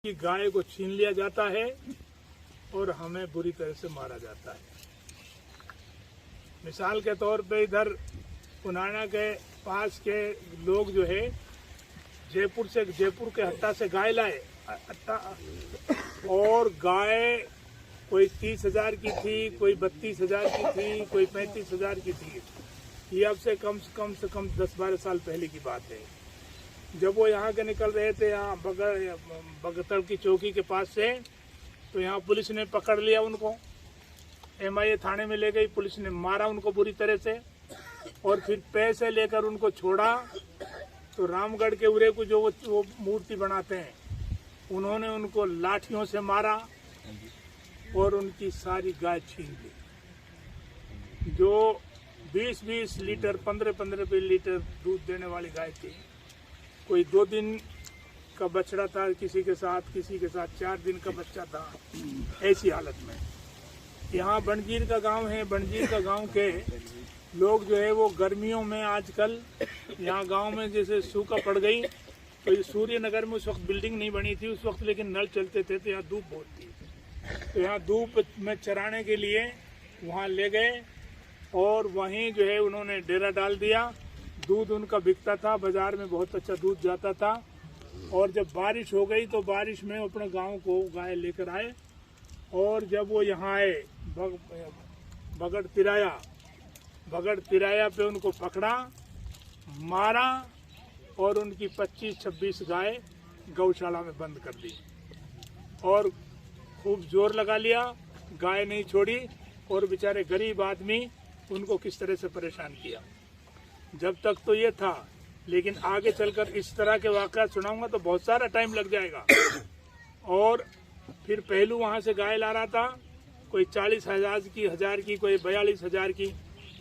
कि गाय को छीन लिया जाता है और हमें बुरी तरह से मारा जाता है। मिसाल के तौर पे इधर पुनाना के पास के लोग जो है जयपुर के हट्टा से गाय लाए और गाय कोई 30,000 की थी, कोई 32,000 की थी, कोई 35,000 की थी। ये अब से कम 10-12 साल पहले की बात है। जब वो यहाँ के निकल रहे थे, यहाँ बगतड़ की चौकी के पास से, तो यहाँ पुलिस ने पकड़ लिया उनको, MIA थाने में ले गई। पुलिस ने मारा उनको बुरी तरह से और फिर पैसे लेकर उनको छोड़ा। तो रामगढ़ के उरे को जो वो मूर्ति बनाते हैं, उन्होंने उनको लाठियों से मारा और उनकी सारी गाय छीन ली। जो 20-20 लीटर 15-15 लीटर दूध देने वाली गाय थी, कोई 2 दिन का बछड़ा था किसी के साथ 4 दिन का बच्चा था। ऐसी हालत में यहाँ बणजीर का गांव है। बणजीर का गांव के लोग जो है वो गर्मियों में आजकल यहाँ गांव में जैसे सूखा पड़ गई, तो ये सूर्यनगर में उस वक्त बिल्डिंग नहीं बनी थी उस वक्त, लेकिन नल चलते थे, तो यहाँ धूप बहुत थी। तो यहाँ धूप में चराने के लिए वहाँ ले गए और वहीं जो है उन्होंने डेरा डाल दिया। दूध उनका बिकता था, बाजार में बहुत अच्छा दूध जाता था। और जब बारिश हो गई तो बारिश में अपने गांव को गाय लेकर आए और जब वो यहाँ आए बगड़ तिराया पे उनको पकड़ा, मारा और उनकी 25-26 गाय गौशाला में बंद कर दी और खूब जोर लगा लिया। गाय नहीं छोड़ी और बेचारे गरीब आदमी उनको किस तरह से परेशान किया। जब तक तो ये था, लेकिन आगे चलकर इस तरह के वाक़या सुनाऊंगा तो बहुत सारा टाइम लग जाएगा। और फिर पहलू वहाँ से गाय ला रहा था, कोई 40,000 की, कोई 42,000 की।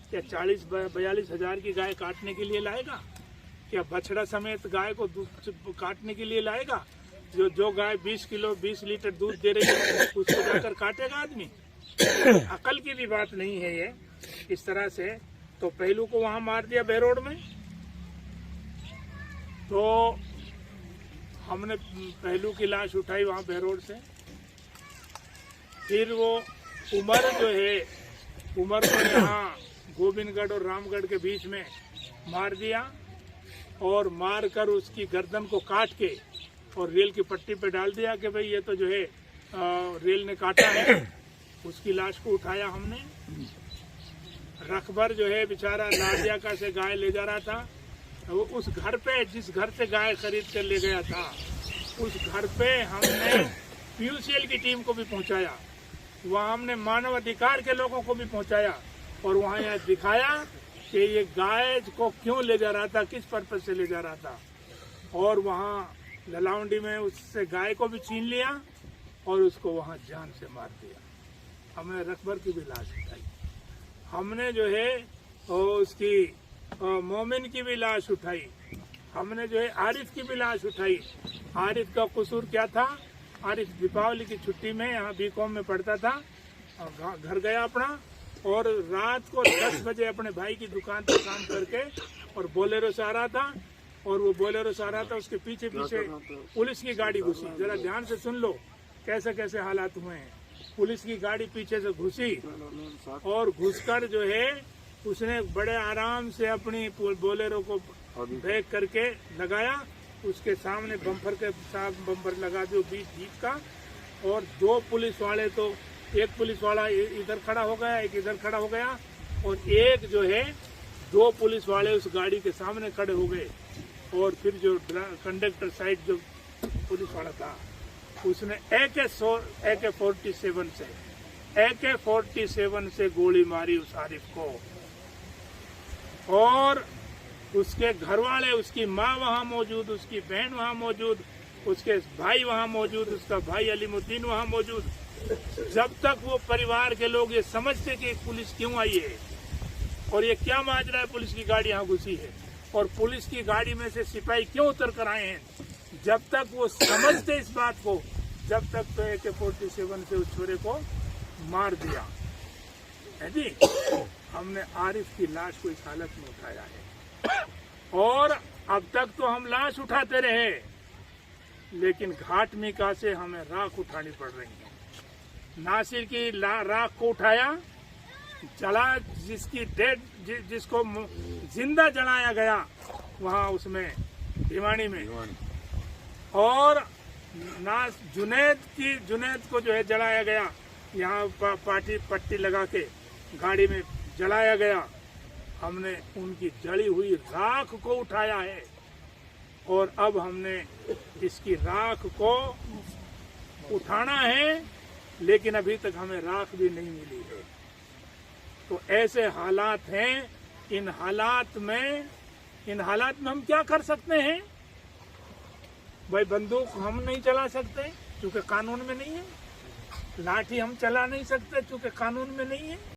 क्या 40-42,000 की गाय काटने के लिए लाएगा? क्या बछड़ा समेत गाय को काटने के लिए लाएगा? जो गाय 20 लीटर दूध दे रही है उसको जाकर काटेगा आदमी? अकल की भी बात नहीं है ये इस तरह से। तो पहलू को वहां मार दिया बेरोड में। तो हमने पहलू की लाश उठाई वहां बेरोड से। फिर वो उमर जो है, उमर को यहाँ गोविंदगढ़ और रामगढ़ के बीच में मार दिया और मार कर उसकी गर्दन को काट के और रेल की पट्टी पे डाल दिया कि भाई ये तो जो है रेल ने काटा है। उसकी लाश को उठाया हमने। रखबर जो है बेचारा नादिया का से गाय ले जा रहा था, वो उस घर पे, जिस घर से गाय खरीद कर ले गया था, उस घर पे हमने PUCL की टीम को भी पहुंचाया। वहाँ हमने मानव अधिकार के लोगों को भी पहुंचाया और वहाँ यह दिखाया कि ये गाय को क्यों ले जा रहा था, किस पर्पज से ले जा रहा था। और वहाँ ललावंडी में उससे गाय को भी छीन लिया और उसको वहाँ जान से मार दिया। हमने रखबर की भी लाश उठाई। हमने जो है उसकी मोमिन की भी लाश उठाई। हमने जो है आरिफ की भी लाश उठाई। आरिफ का कसूर क्या था? आरिफ दीपावली की छुट्टी में यहाँ बीकॉम में पढ़ता था, घर गया अपना और रात को 10 बजे अपने भाई की दुकान पर काम करके और बोलेरो से आ रहा था। और वो बोलेरो से आ रहा था, उसके पीछे पुलिस की गाड़ी घुसी। जरा ध्यान से सुन लो कैसे कैसे हालात हुए हैं। पुलिस की गाड़ी पीछे से घुसी और घुसकर जो है उसने बड़े आराम से अपनी बोलेरो को ब्रेक करके लगाया। उसके सामने बम्पर के साथ बम्पर लगा दिया बीच जीप का। और 2 पुलिस वाले, तो एक पुलिस वाला इधर खड़ा हो गया, एक इधर खड़ा हो गया और एक जो है 2 पुलिस वाले उस गाड़ी के सामने खड़े हो गए। और फिर जो कंडक्टर साइड जो पुलिस वाला था, उसने AK-47 से गोली मारी उस आरिफ को। और उसके घर वाले, उसकी माँ वहाँ मौजूद, उसकी बहन वहाँ मौजूद, उसके भाई वहाँ मौजूद, उसका भाई अलीमुद्दीन वहाँ मौजूद। जब तक वो परिवार के लोग ये समझते कि पुलिस क्यों आई है और ये क्या माजरा है, पुलिस की गाड़ी यहाँ घुसी है और पुलिस की गाड़ी में से सिपाही क्यों उतर कर आए हैं, जब तक वो समझते इस बात को, जब तक तो AK-47 से उस छोरे को मार दिया है जी। हमने आरिफ की लाश को इस हालत में उठाया है और अब तक तो हम लाश उठाते रहे, लेकिन घाटमिका से हमें राख उठानी पड़ रही है। नासिर की राख को उठाया, जला, जिसकी डेड जिसको जिंदा जलाया गया वहाँ उसमें भिवानी में, और जुनैद को जो है जलाया गया, यहाँ पट्टी लगा के गाड़ी में जलाया गया। हमने उनकी जली हुई राख को उठाया है और अब हमने इसकी राख को उठाना है, लेकिन अभी तक हमें राख भी नहीं मिली है। तो ऐसे हालात हैं। इन हालात में हम क्या कर सकते हैं भाई? बंदूक हम नहीं चला सकते क्योंकि कानून में नहीं है, लाठी हम चला नहीं सकते क्योंकि कानून में नहीं है।